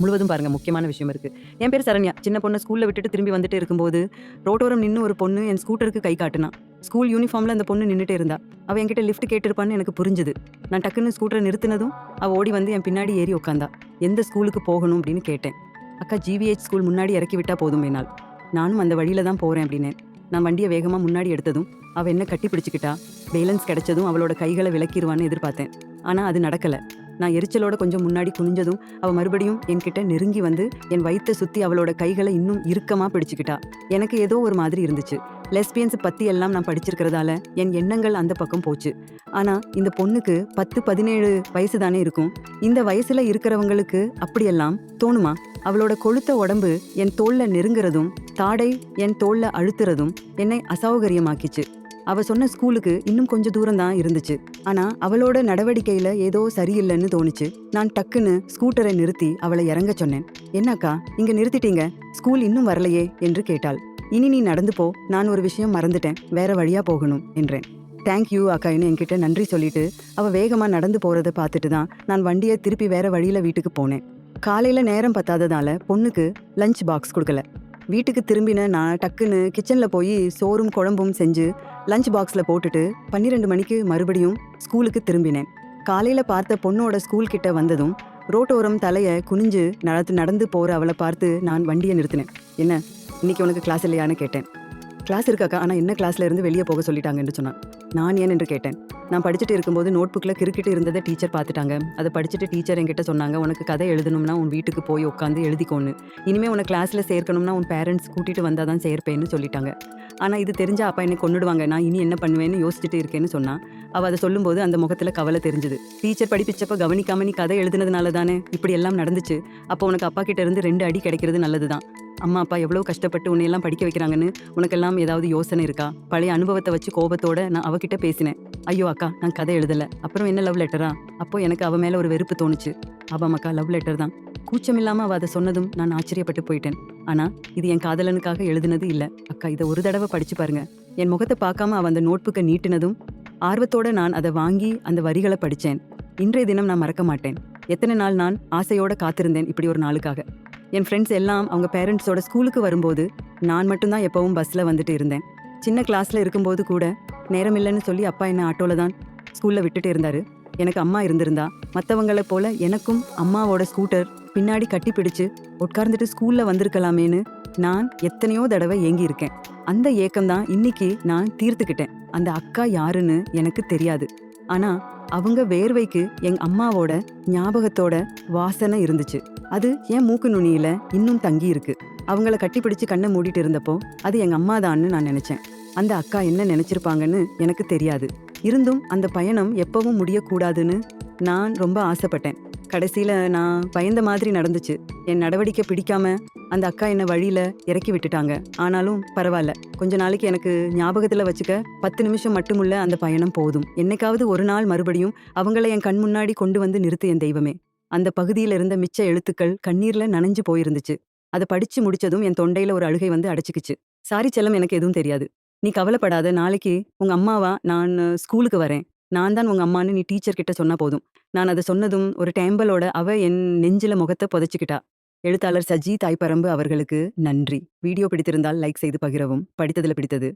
முழுவதும் பாருங்க முக்கியமான விஷயம் இருக்கு. என் பேரு சரண்யா. சின்ன பொண்ண ஸ்கூல்ல விட்டுட்டு திரும்பி வந்துட்டு இருக்கும்போது, ரோட்டோரம் நின்னு ஒரு பொண்ணு என் ஸ்கூட்டருக்கு கை காட்டுனா. ஸ்கூல் யூனிஃபார்ம்ல அந்த பொண்ணு நின்னுட்டே இருந்தா. அவ என்கிட்ட லிஃப்ட் கேட்டிருப்பான்னு எனக்கு புரிஞ்சுது. நான் டக்குன்னு ஸ்கூட்டர நிறுத்தினதும், அவ ஓடி வந்து என் பின்னாடி ஏறி உட்காந்தா. எந்த ஸ்கூலுக்கு போகணும் அப்படின்னு கேட்டேன். அக்கா ஜிவிஹெச் ஸ்கூல் முன்னாடி இறக்கி விட்டா போதும் என்னால். நானும் அந்த வழியில தான் போறேன் அப்படின்னேன். நான் வண்டிய வேகமா முன்னாடி எடுத்ததும், அவ என்ன கட்டி பிடிச்சுக்கிட்டா. பேலன்ஸ் கிடைச்சதும் அவளோட கைகள விலக்கிருவான்னு எதிர்பார்த்தேன். ஆனா அது நடக்கல. நான் எரிச்சலோட கொஞ்சம் முன்னாடி குனிஞ்சதும் அவ மறுபடியும் என்கிட்ட நெருங்கி வந்து என் வயித்தை சுத்தி அவளோட கைகளை இன்னும் இறுக்கமா பிடிச்சுக்கிட்டா. எனக்கு ஏதோ ஒரு மாதிரி இருந்துச்சு. லெஸ்பியன்ஸ் பத்தி எல்லாம் நான் படிச்சிருக்கிறதால என் எண்ணங்கள் அந்த பக்கம் போச்சு. ஆனா இந்த பொண்ணுக்கு 10-17 வயசு தானே இருக்கும். இந்த வயசுல இருக்கிறவங்களுக்கு அப்படியெல்லாம் தோணுமா? அவளோட கொழுத்த உடம்பு என் தோல்ல நெருங்குறதும் தாடை என் தோல்ல அழுத்துறதும் என்னை அசௌகரியமாக்கிச்சு. அவ சொன்ன ஸ்கூலுக்கு இன்னும் கொஞ்சம் தூரம் தான் இருந்துச்சு. ஆனா அவளோட நடவடிக்கையில ஏதோ சரியில்லைன்னு தோணுச்சு. நான் டக்குன்னு ஸ்கூட்டரை நிறுத்தி அவளை இறங்க சொன்னேன். என்னக்கா இங்க நிறுத்திட்டீங்க, ஸ்கூல் இன்னும் வரலையே என்று கேட்டாள். இனி நீ நடந்து போ, நான் ஒரு விஷயம் மறந்துட்டேன், வேற வழியா போகணும் என்றேன். தேங்க்யூ அக்கான்னு என்கிட்ட நன்றி சொல்லிட்டு அவ வேகமா நடந்து போறதை பார்த்துட்டு தான் நான் வண்டியை திருப்பி வேற வழியில வீட்டுக்கு போனேன். காலையில நேரம் பத்தாததால பொண்ணுக்கு லஞ்ச் பாக்ஸ் கொடுக்கல. வீட்டுக்கு திரும்பின நான் டக்குன்னு கிச்சன்ல போய் சோறும் குழம்பும் செஞ்சு லஞ்ச் பாக்ஸ்ல போட்டுட்டு 12 மணிக்கு மறுபடியும் ஸ்கூலுக்கு திரும்பினேன். காலையில பார்த்த பொண்ணோட ஸ்கூல் கிட்ட வந்ததும் ரோட்டோரம் தலைய குனிஞ்சு நடந்து போற அவளை பார்த்து நான் வண்டியை நிறுத்தினேன். என்ன இன்னைக்கு உனக்கு கிளாஸ் இல்லையான்னு கேட்டேன். கிளாஸ் இருக்காக்கா, ஆனால் என்ன கிளாஸ்ல இருந்து வெளியே போக சொல்லிட்டாங்கன்னு சொன்னான். நான் ஏன் என்று கேட்டேன். நான் படிச்சுட்டு இருக்கும்போது நோட் புக்கில் கிறுக்கிட்டு இருந்ததை டீச்சர் பார்த்துட்டாங்க. அதை படிச்சுட்டு டீச்சர் என்கிட்ட சொன்னாங்க, உனக்கு கதை எழுதணும்னா உன் வீட்டுக்கு போய் உட்காந்து எழுதிக்கோன்னு. இனிமேல் உன்னை கிளாஸில் சேர்க்கணும்னா உன் பேரண்ட்ஸ் கூட்டிகிட்டு வந்தால் தான் சேர்ப்பேன்னு சொல்லிட்டாங்க. ஆனால் இது தெரிஞ்சா அப்பா என்னை கொன்னுடுவாங்க, நான் இனி என்ன பண்ணுவேன்னு யோசிச்சுட்டு இருக்கேன்னு சொன்னான். அவள் அதை சொல்லும்போது அந்த முகத்தில் கவலை தெரிஞ்சுது. டீச்சர் படிப்பிச்சப்ப கவனிக்காம நீ கதை எழுதுனதுனால தானே இப்படி எல்லாம் நடந்துச்சு. அப்போ உனக்கு அப்பா கிட்ட இருந்து 2 அடி கிடைக்கிறது நல்லது தான். அம்மா அப்பா எவ்வளோ கஷ்டப்பட்டு உன்னையெல்லாம் படிக்க வைக்கிறாங்கன்னு உனக்கெல்லாம் ஏதாவது யோசனை இருக்கா? பழைய அனுபவத்தை வச்சு கோபத்தோட நான் அவகிட்ட பேசினேன். ஐயோ அக்கா, நான் கதை எழுதலை. அப்புறம் என்ன லவ் லெட்டரா? அப்போ எனக்கு அவ மேலே ஒரு வெறுப்பு தோணுச்சு. ஆமாக்கா, லவ் லெட்டர் தான். கூச்சமில்லாமல் அவள் அதை சொன்னதும் நான் ஆச்சரியப்பட்டு போயிட்டேன். ஆனால் இது என் காதலனுக்காக எழுதுனது இல்லை. அக்கா, இதை ஒரு தடவை படிச்சு பாருங்க. என் முகத்தை பார்க்காம அவள் அந்த நோட்புக்கை நீட்டினதும் ஆர்வத்தோட நான் அதை வாங்கி அந்த வரிகளை படித்தேன். இன்றைய தினம் நான் மறக்க மாட்டேன். எத்தனை நாள் நான் ஆசையோட காத்திருந்தேன் இப்படி ஒரு நாளுக்காக. என் ஃப்ரெண்ட்ஸ் எல்லாம் அவங்க பேரண்ட்ஸோட ஸ்கூலுக்கு வரும்போது நான் மட்டும்தான் எப்பவும் பஸ்ஸில் வந்துட்டு இருந்தேன். சின்ன கிளாஸில் இருக்கும்போது கூட நேரம் இல்லைன்னு சொல்லி அப்பா என்னை ஆட்டோவில் தான் ஸ்கூலில் விட்டுட்டு இருந்தார். எனக்கு அம்மா இருந்திருந்தா மற்றவங்களை போல எனக்கும் அம்மாவோட ஸ்கூட்டர் பின்னாடி கட்டி பிடிச்சு உட்கார்ந்துட்டு ஸ்கூலில் வந்திருக்கலாமேன்னு நான் எத்தனையோ தடவை ஏங்கி இருக்கேன். அந்த ஏக்கம்தான் இன்னைக்கு நான் தீர்த்துக்கிட்டேன். அந்த அக்கா யாருன்னு எனக்கு தெரியாது. ஆனால் அவங்க வேர்வைக்கு எங்க அம்மாவோட ஞாபகத்தோட வாசனை இருந்துச்சு. அது என் மூக்கு நுனியில இன்னும் தங்கி இருக்கு. அவங்கள கட்டிப்பிடிச்சு கண்ணை மூடிட்டு இருந்தப்போ அது எங்க அம்மா தான்னு நான் நினைச்சேன். அந்த அக்கா என்ன நினைச்சிருப்பாங்கன்னு எனக்கு தெரியாது. இருந்தும் அந்த பயணம் எப்பவும் முடியக்கூடாதுன்னு நான் ரொம்ப ஆசைப்பட்டேன். கடைசியில நான் பயந்த மாதிரி நடந்துச்சு. என் நடவடிக்கை பிடிக்காம அந்த அக்கா என்னை வழியில இறக்கி விட்டுட்டாங்க. ஆனாலும் பரவாயில்ல, கொஞ்ச நாளைக்கு எனக்கு ஞாபகத்துல வச்சுக்க 10 நிமிஷம் மட்டுமுள்ள அந்த பயணம் போதும். என்னைக்காவது ஒரு நாள் மறுபடியும் அவங்கள என் கண் முன்னாடி கொண்டு வந்து நிறுத்து என் தெய்வமே. அந்த பகுதியில இருந்த மிச்ச எழுத்துக்கள் கண்ணீர்ல நனைஞ்சு போயிருந்துச்சு. அதை படிச்சு முடிச்சதும் என் தொண்டையில ஒரு அழுகை வந்து அடைச்சிக்கிச்சு. சாரி செல்லம், எனக்கு எதுவும் தெரியாது. நீ கவலைப்படாத. நாளைக்கு உங்க அம்மாவா நான் ஸ்கூலுக்கு வரேன். நான் தான் உங்க அம்மான்னு நீ டீச்சர் கிட்ட சொன்னா போதும். நான் அதை சொன்னதும் ஒரு டேம்பலோட அவ என் நெஞ்சில முகத்தை புதைச்சிக்கிட்டா. எழுத்தாளர் சஜி தாய்பரம்பு அவர்களுக்கு நன்றி. வீடியோ பிடித்திருந்தால் லைக் செய்து பகிரவும். படித்ததுல பிடித்தது.